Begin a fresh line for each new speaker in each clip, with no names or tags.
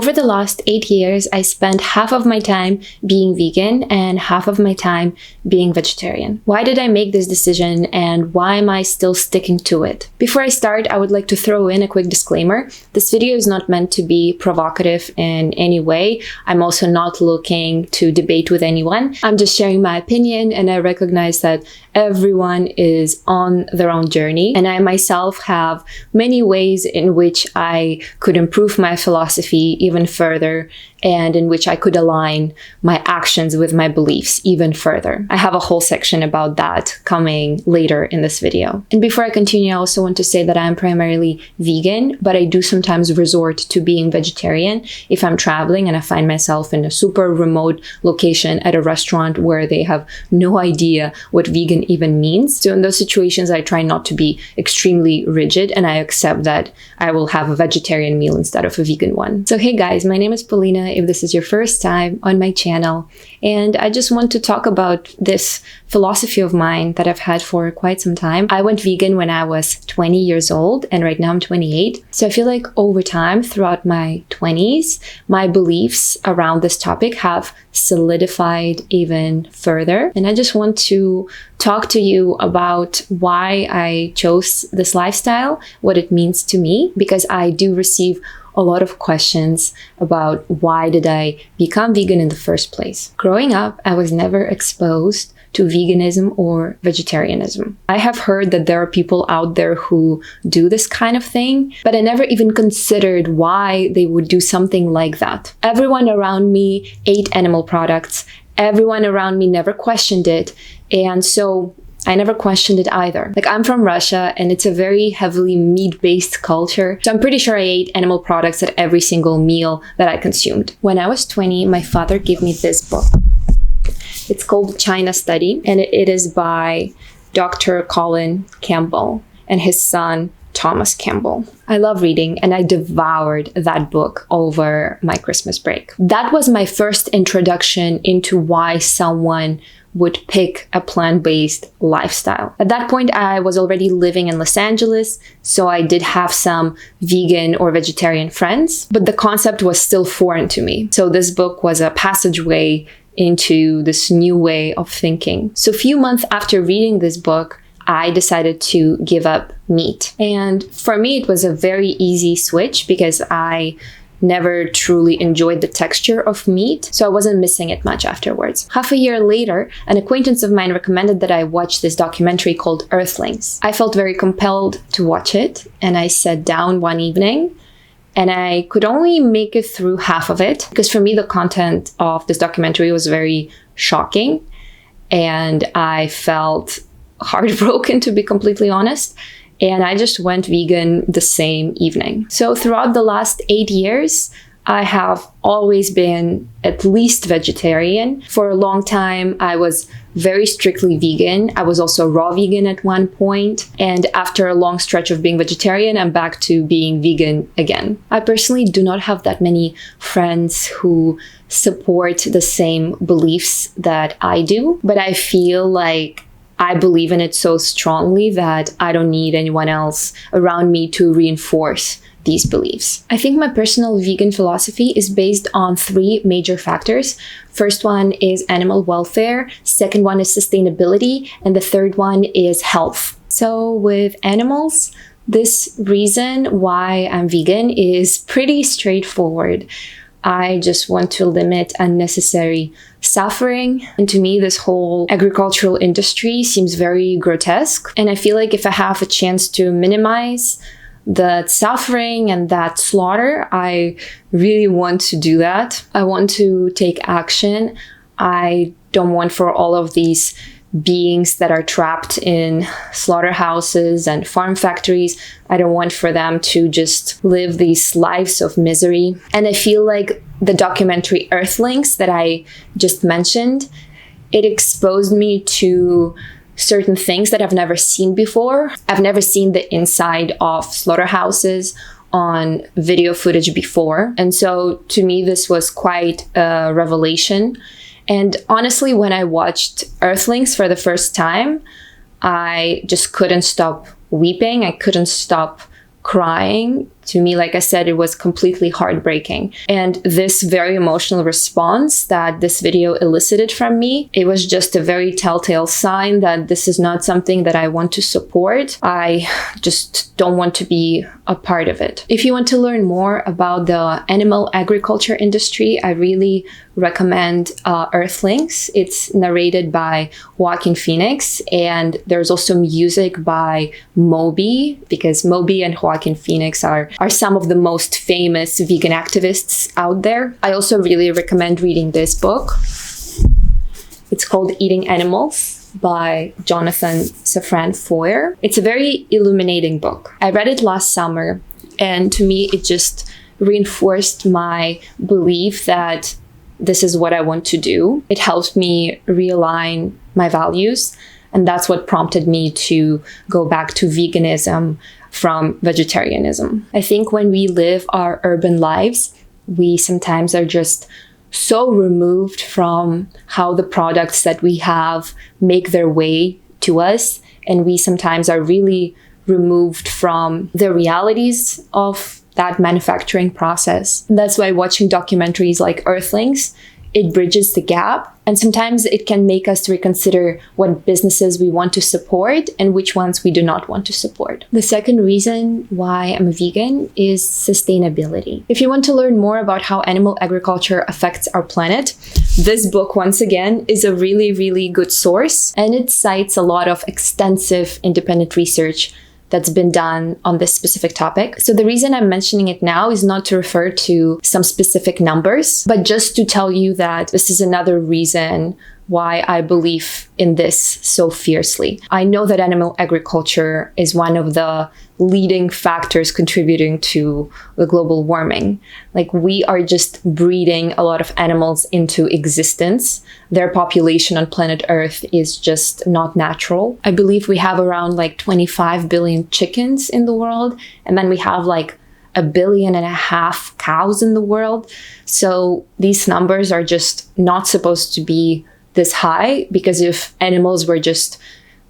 Over the last 8 years, I spent half of my time being vegan and half of my time being vegetarian. Why did I make this decision and why am I still sticking to it? Before I start, I would like to throw in a quick disclaimer. This video is not meant to be provocative in any way. I'm also not looking to debate with anyone. I'm just sharing my opinion, and I recognize that everyone is on their own journey, and I myself have many ways in which I could improve my philosophy even further, and in which I could align my actions with my beliefs even further. I have a whole section about that coming later in this video. And before I continue, I also want to say that I'm primarily vegan, but I do sometimes resort to being vegetarian if I'm traveling and I find myself in a super remote location at a restaurant where they have no idea what vegan even means. So in those situations, I try not to be extremely rigid, and I accept that I will have a vegetarian meal instead of a vegan one. So hey guys, my name is Paulina, if this is your first time on my channel, and I just want to talk about this philosophy of mine that I've had for quite some time. I went vegan when I was 20 years old, and right now I'm 28. So I feel like over time, throughout my 20s, my beliefs around this topic have solidified even further. And I just want to talk to you about why I chose this lifestyle, what it means to me, because I do receive a lot of questions about why did I become vegan in the first place. Growing up, I was never exposed to veganism or vegetarianism. I have heard that there are people out there who do this kind of thing, but I never even considered why they would do something like that. Everyone around me ate animal products. Everyone around me never questioned it. And so I never questioned it either. Like, I'm from Russia and it's a very heavily meat-based culture. So I'm pretty sure I ate animal products at every single meal that I consumed. When I was 20, my father gave me this book. It's called China Study, and it is by Dr. Colin Campbell and his son, Thomas Campbell. I love reading, and I devoured that book over my Christmas break. That was my first introduction into why someone would pick a plant-based lifestyle. At that point, I was already living in Los Angeles, so I did have some vegan or vegetarian friends, but the concept was still foreign to me. So this book was a passageway into this new way of thinking. So a few months after reading this book, I decided to give up meat. And for me, it was a very easy switch because I never truly enjoyed the texture of meat, so I wasn't missing it much afterwards. Half a year later, an acquaintance of mine recommended that I watch this documentary called Earthlings. I felt very compelled to watch it, and I sat down one evening, and I could only make it through half of it, because for me, the content of this documentary was very shocking, and I felt heartbroken, to be completely honest. And I just went vegan the same evening. So throughout the last 8 years, I have always been at least vegetarian. For a long time, I was very strictly vegan. I was also raw vegan at one point. And after a long stretch of being vegetarian, I'm back to being vegan again. I personally do not have that many friends who support the same beliefs that I do, but I feel like I believe in it so strongly that I don't need anyone else around me to reinforce these beliefs. I think my personal vegan philosophy is based on 3 major factors. First one is animal welfare, second one is sustainability, and the third one is health. So with animals, this reason why I'm vegan is pretty straightforward. I just want to limit unnecessary suffering. And to me, this whole agricultural industry seems very grotesque. And I feel like if I have a chance to minimize the suffering and that slaughter, I really want to do that. I want to take action. I don't want for all of these beings that are trapped in slaughterhouses and farm factories, I don't want for them to just live these lives of misery. And I feel like the documentary Earthlings that I just mentioned, it exposed me to certain things that I've never seen before. I've never seen the inside of slaughterhouses on video footage before. And so to me, this was quite a revelation. And honestly, when I watched Earthlings for the first time, I just couldn't stop weeping. I couldn't stop crying To me, like I said, it was completely heartbreaking. And this very emotional response that this video elicited from me, it was just a very telltale sign that this is not something that I want to support. I just don't want to be a part of it. If you want to learn more about the animal agriculture industry, I really recommend Earthlings. It's narrated by Joaquin Phoenix, and there's also music by Moby, because Moby and Joaquin Phoenix are some of the most famous vegan activists out there. I also really recommend reading this book. It's called Eating Animals by Jonathan Safran Foer. It's a very illuminating book. I read it last summer, and to me, it just reinforced my belief that this is what I want to do. It helped me realign my values, and that's what prompted me to go back to veganism from vegetarianism. I think when we live our urban lives, we sometimes are just so removed from how the products that we have make their way to us, and we sometimes are really removed from the realities of that manufacturing process. And that's why watching documentaries like Earthlings, it bridges the gap. And sometimes it can make us reconsider what businesses we want to support and which ones we do not want to support. The second reason why I'm a vegan is sustainability. If you want to learn more about how animal agriculture affects our planet, this book, once again, is a really, really good source. And it cites a lot of extensive independent research that's been done on this specific topic. So the reason I'm mentioning it now is not to refer to some specific numbers, but just to tell you that this is another reason why I believe in this so fiercely. I know that animal agriculture is one of the leading factors contributing to the global warming. Like, we are just breeding a lot of animals into existence. Their population on planet Earth is just not natural. I believe we have around like 25 billion chickens in the world, and then we have like 1.5 billion cows in the world. So these numbers are just not supposed to be this high, because if animals were just,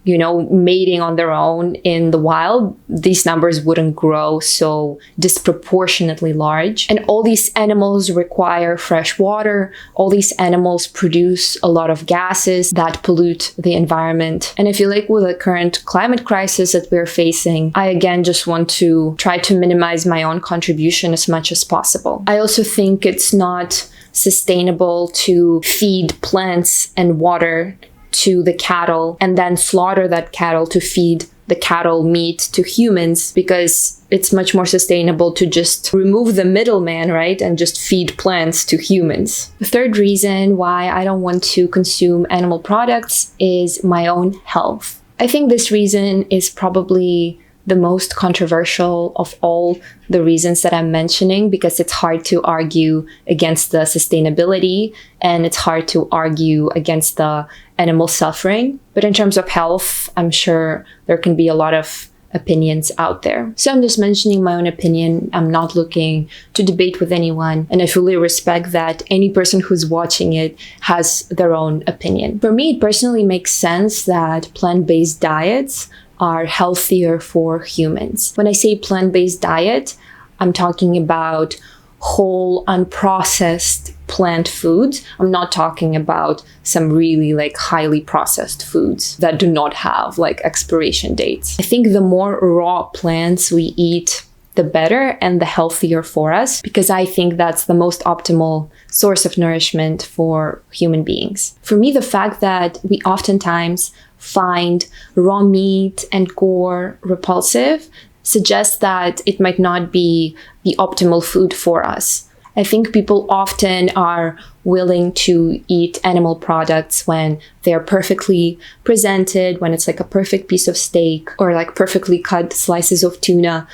mating on their own in the wild, these numbers wouldn't grow so disproportionately large. And all these animals require fresh water. All these animals produce a lot of gases that pollute the environment. And I feel like with the current climate crisis that we're facing, I again just want to try to minimize my own contribution as much as possible. I also think it's not sustainable to feed plants and water to the cattle and then slaughter that cattle to feed the cattle meat to humans, because it's much more sustainable to just remove the middleman, right? And just feed plants to humans. The third reason why I don't want to consume animal products is my own health. I think this reason is probably the most controversial of all the reasons that I'm mentioning, because it's hard to argue against the sustainability and it's hard to argue against the animal suffering. But in terms of health, I'm sure there can be a lot of opinions out there. So I'm just mentioning my own opinion. I'm not looking to debate with anyone, and I fully respect that any person who's watching it has their own opinion. For me, it personally makes sense that plant-based diets are healthier for humans. When I say plant-based diet, I'm talking about whole, unprocessed plant foods. I'm not talking about some really highly processed foods that do not have expiration dates. I think the more raw plants we eat, the better and the healthier for us, because I think that's the most optimal source of nourishment for human beings. For me, the fact that we oftentimes find raw meat and gore repulsive suggests that it might not be the optimal food for us. I think people often are willing to eat animal products when they're perfectly presented, when it's a perfect piece of steak or perfectly cut slices of tuna,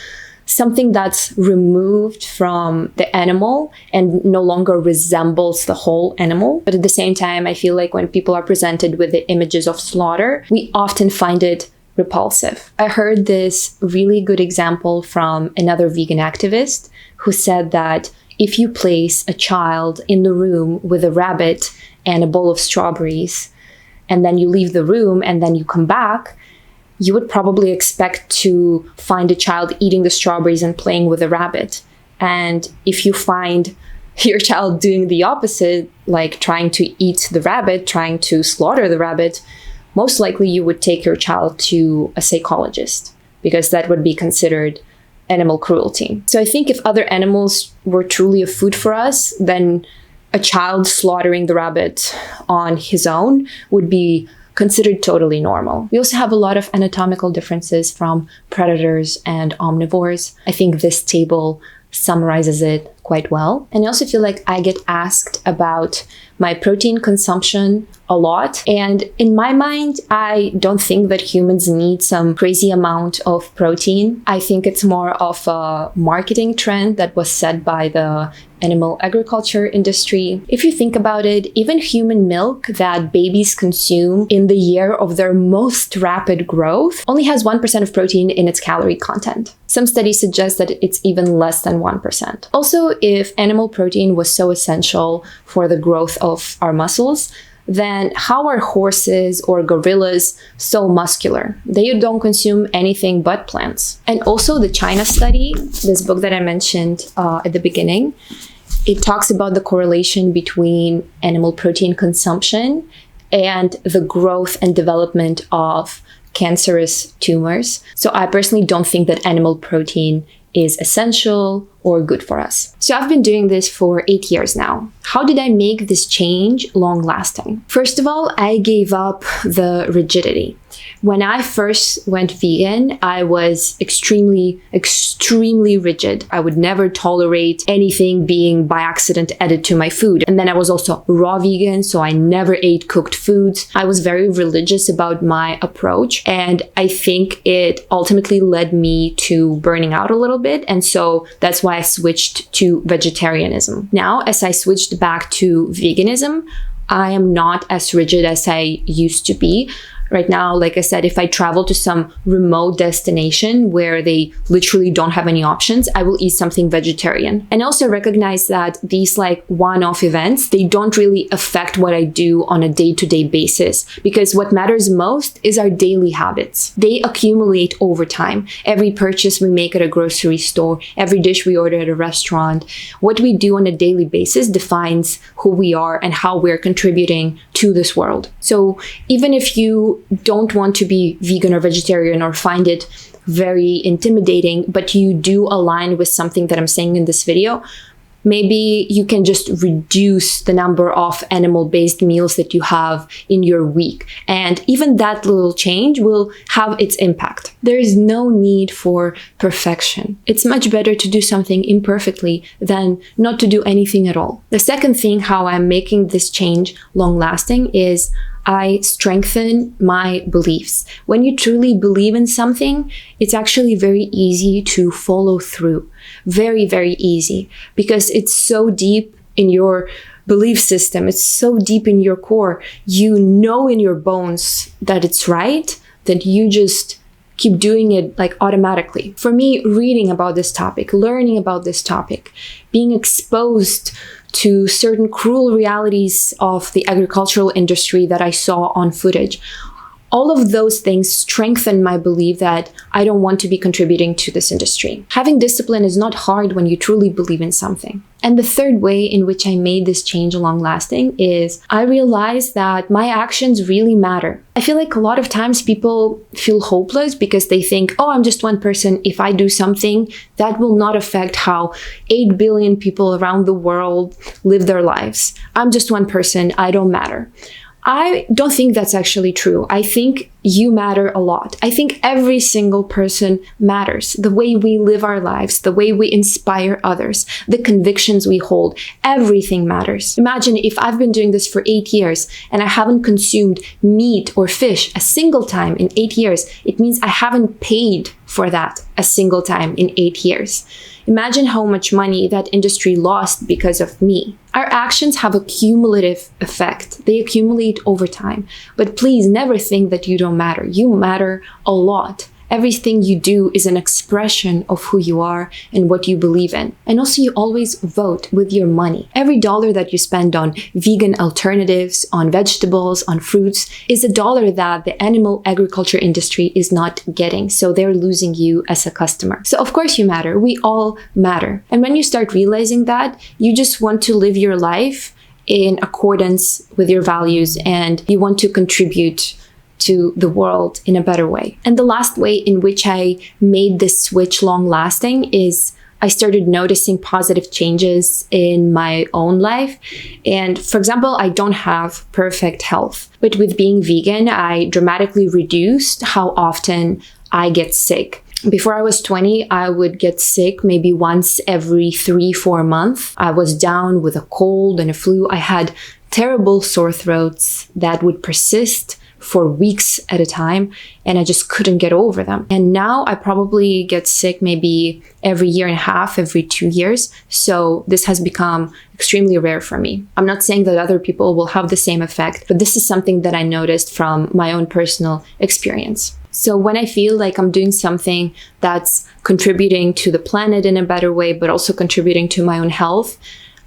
something that's removed from the animal and no longer resembles the whole animal. But at the same time, I feel like when people are presented with the images of slaughter, we often find it repulsive. I heard this really good example from another vegan activist who said that if you place a child in the room with a rabbit and a bowl of strawberries, and then you leave the room and then you come back, you would probably expect to find a child eating the strawberries and playing with a rabbit. And if you find your child doing the opposite, like trying to eat the rabbit, trying to slaughter the rabbit, most likely you would take your child to a psychologist, because that would be considered animal cruelty. So I think if other animals were truly a food for us, then a child slaughtering the rabbit on his own would be considered totally normal. We also have a lot of anatomical differences from predators and omnivores. I think this table summarizes it quite well. And I also feel like I get asked about my protein consumption a lot. And in my mind, I don't think that humans need some crazy amount of protein. I think it's more of a marketing trend that was set by the animal agriculture industry. If you think about it, even human milk that babies consume in the year of their most rapid growth only has 1% of protein in its calorie content. Some studies suggest that it's even less than 1%. Also, if animal protein was so essential for the growth of our muscles, then how are horses or gorillas so muscular? They don't consume anything but plants. And also the China study, this book that I mentioned at the beginning, it talks about the correlation between animal protein consumption and the growth and development of cancerous tumors. So I personally don't think that animal protein is essential or good for us. So I've been doing this for 8 years now. How did I make this change long lasting? First of all, I gave up the rigidity. When I first went vegan, I was extremely rigid. I would never tolerate anything being by accident added to my food. And then I was also raw vegan, so I never ate cooked foods. I was very religious about my approach, and I think it ultimately led me to burning out a little bit. And so that's why I switched to vegetarianism. Now, as I switched back to veganism, I am not as rigid as I used to be. Right now, like I said, if I travel to some remote destination where they literally don't have any options, I will eat something vegetarian. And also recognize that these like one-off events, they don't really affect what I do on a day-to-day basis, because what matters most is our daily habits. They accumulate over time. Every purchase we make at a grocery store, every dish we order at a restaurant, what we do on a daily basis defines who we are and how we're contributing to this world. So even if you don't want to be vegan or vegetarian or find it very intimidating, but you do align with something that I'm saying in this video, maybe you can just reduce the number of animal-based meals that you have in your week. And even that little change will have its impact. There is no need for perfection. It's much better to do something imperfectly than not to do anything at all. The second thing, how I'm making this change long-lasting, is I strengthen my beliefs. When you truly believe in something, it's actually very easy to follow through. Very, very easy, because it's so deep in your belief system. It's so deep in your core. You know in your bones that it's right, that you just keep doing it like automatically. For me, reading about this topic, learning about this topic, being exposed to certain cruel realities of the agricultural industry that I saw on footage, all of those things strengthen my belief that I don't want to be contributing to this industry. Having discipline is not hard when you truly believe in something. And the third way in which I made this change long lasting is I realized that my actions really matter. I feel like a lot of times people feel hopeless because they think, oh, I'm just one person. If I do something, that will not affect how 8 billion people around the world live their lives. I'm just one person. I don't matter. I don't think that's actually true. I think you matter a lot. I think every single person matters. The way we live our lives, the way we inspire others, the convictions we hold, everything matters. Imagine if I've been doing this for 8 years and I haven't consumed meat or fish a single time in 8 years. It means I haven't paid for that a single time in 8 years. Imagine how much money that industry lost because of me. Our actions have a cumulative effect. They accumulate over time. But please never think that you don't matter. You matter a lot. Everything you do is an expression of who you are and what you believe in. And also, you always vote with your money. Every dollar that you spend on vegan alternatives, on vegetables, on fruits, is a dollar that the animal agriculture industry is not getting. So they're losing you as a customer. So of course you matter. We all matter. And when you start realizing that, you just want to live your life in accordance with your values, and you want to contribute to the world in a better way. And the last way in which I made this switch long lasting is I started noticing positive changes in my own life. And for example, I don't have perfect health, but with being vegan, I dramatically reduced how often I get sick. Before I was 20, I would get sick maybe once every 3-4 months. I was down with a cold and a flu. I had terrible sore throats that would persist for weeks at a time, and I just couldn't get over them. And now I probably get sick maybe every year and a half, every 2 years. So this has become extremely rare for me. I'm not saying that other people will have the same effect, but this is something that I noticed from my own personal experience. So when I feel like I'm doing something that's contributing to the planet in a better way, but also contributing to my own health,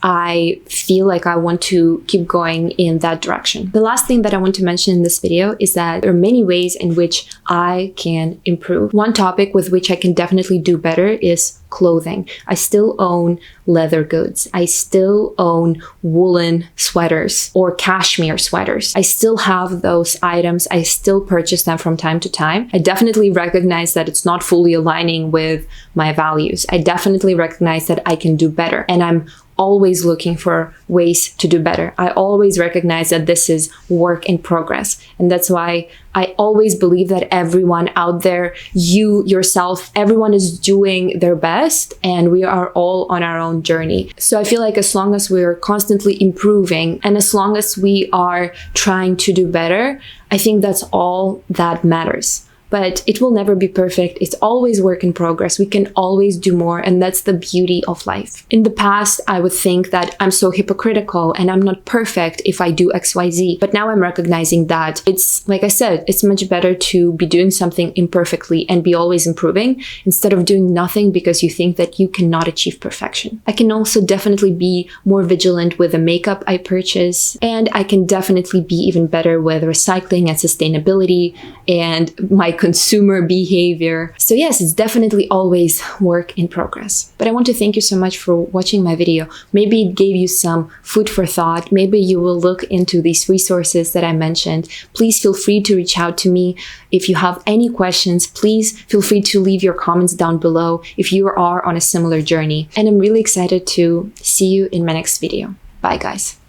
I feel like I want to keep going in that direction. The last thing that I want to mention in this video is that there are many ways in which I can improve. One topic with which I can definitely do better is clothing. I still own leather goods. I still own woolen sweaters or cashmere sweaters. I still have those items. I still purchase them from time to time. I definitely recognize that it's not fully aligning with my values. I definitely recognize that I can do better, and I'm always looking for ways to do better. I always recognize that this is work in progress. And that's why I always believe that everyone out there, you yourself, everyone is doing their best, and we are all on our own journey. So I feel like as long as we're constantly improving and as long as we are trying to do better, I think that's all that matters. But it will never be perfect. It's always work in progress. We can always do more, and that's the beauty of life. In the past, I would think that I'm so hypocritical and I'm not perfect if I do XYZ. But now I'm recognizing that it's, like I said, it's much better to be doing something imperfectly and be always improving instead of doing nothing because you think that you cannot achieve perfection. I can also definitely be more vigilant with the makeup I purchase, and I can definitely be even better with recycling and sustainability and my consumer behavior. So yes, it's definitely always work in progress. But I want to thank you so much for watching my video. Maybe it gave you some food for thought. Maybe you will look into these resources that I mentioned. Please feel free to reach out to me. If you have any questions, please feel free to leave your comments down below if you are on a similar journey. And I'm really excited to see you in my next video. Bye guys.